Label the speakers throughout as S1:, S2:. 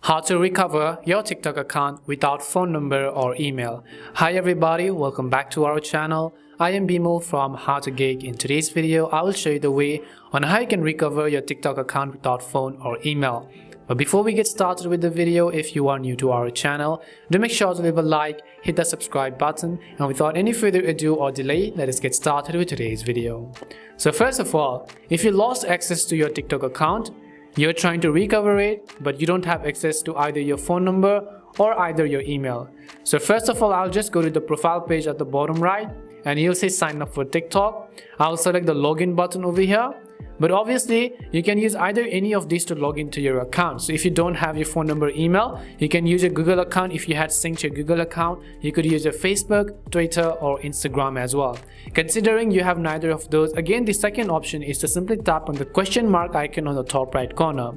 S1: How to recover your TikTok account without phone number or email. Hi everybody, welcome back to our channel. I am Bimal from How to Geek. In today's video, I will show you the way on how you can recover your TikTok account without phone or email. But before we get started with the video, if you are new to our channel, do make sure to leave a like, hit the subscribe button, and without any further ado or delay, let us get started with today's video. So first of all, if you lost access to your TikTok account, you're trying to recover it, but you don't have access to either your phone number or either your email. So first of all, I'll just go to the profile page at the bottom right and you'll say sign up for TikTok. I'll select the login button over here. But obviously, you can use either any of these to log into your account. So if you don't have your phone number, email, you can use your Google account. If you had synced your Google account, you could use your Facebook, Twitter, or Instagram as well. Considering you have neither of those, again, the second option is to simply tap on the question mark icon on the top right corner.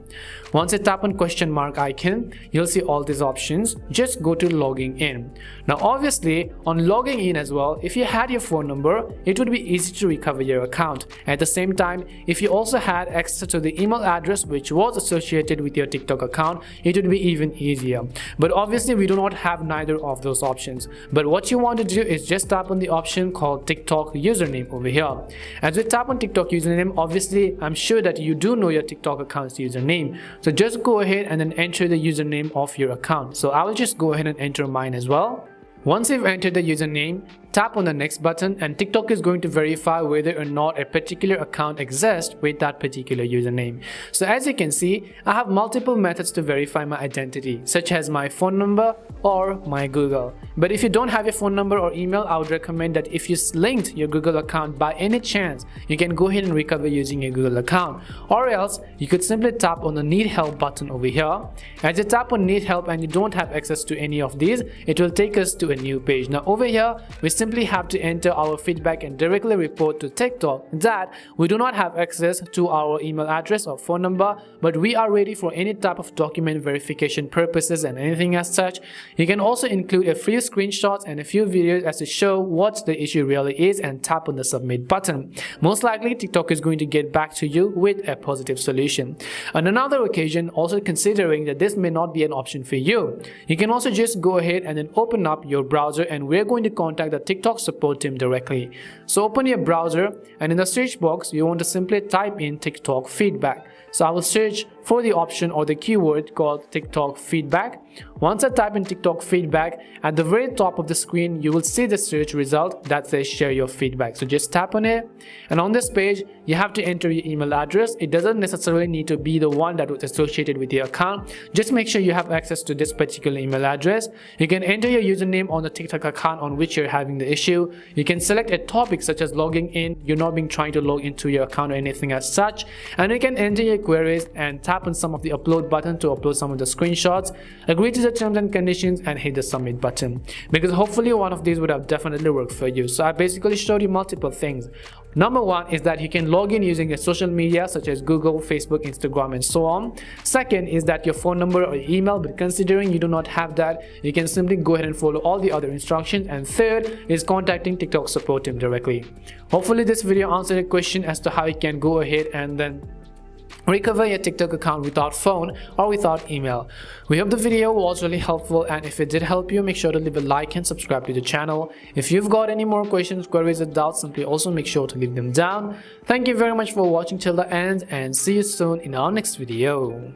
S1: Once you tap on question mark icon, you'll see all these options. Just go to logging in. Now, obviously, on logging in as well, if you had your phone number, it would be easy to recover your account. At the same time, if you also had access to the email address which was associated with your TikTok account, it would be even easier. But obviously we do not have neither of those options. But what you want to do is just tap on the option called TikTok username over here. As we tap on TikTok username, obviously I'm sure that you do know your TikTok account's username. So just go ahead and then enter the username of your account. So I will just go ahead and enter mine as well. Once you've entered the username, tap on the next button and TikTok is going to verify whether or not a particular account exists with that particular username. So as you can see, I have multiple methods to verify my identity, such as my phone number or my Google. But if you don't have your phone number or email, I would recommend that if you linked your Google account by any chance, you can go ahead and recover using your Google account. Or else, you could simply tap on the need help button over here. As you tap on need help and you don't have access to any of these, it will take us to a new page. Now over here, we simply have to enter our feedback and directly report to TikTok that we do not have access to our email address or phone number, but we are ready for any type of document verification purposes and anything as such. You can also include a few screenshots and a few videos as to show what the issue really is and tap on the submit button. Most likely TikTok is going to get back to you with a positive solution. On another occasion, also considering that this may not be an option for you, you can also just go ahead and then open up your browser and we're going to contact the TikTok support team directly. So open your browser and in the search box you want to simply type in TikTok feedback. So I will search for the option or the keyword called TikTok feedback. Once I type in TikTok feedback, at the very top of the screen you will see the search result that says share your feedback. So just tap on it and on this page you have to enter your email address. It doesn't necessarily need to be the one that was associated with your account. Just make sure you have access to this particular email address. You can enter your username on the TikTok account on which you're having the issue. You can select a topic such as logging in. You're not being trying to log into your account or anything as such, and you can enter your queries and tap on some of the upload button to upload some of the screenshots, agree to the terms and conditions and hit the submit button, because hopefully one of these would have definitely worked for you. So I basically showed you multiple things. Number one is that you can log in using your social media such as Google, Facebook, Instagram and so on. Second is that your phone number or email, but considering you do not have that, you can simply go ahead and follow all the other instructions. And third is contacting TikTok support team directly. Hopefully this video answered a question as to how you can go ahead and then recover your TikTok account without phone or without email. We hope the video was really helpful, and if it did help you, make sure to leave a like and subscribe to the channel. If you've got any more questions, queries or doubts, simply also make sure to leave them down. Thank you very much for watching till the end and see you soon in our next video.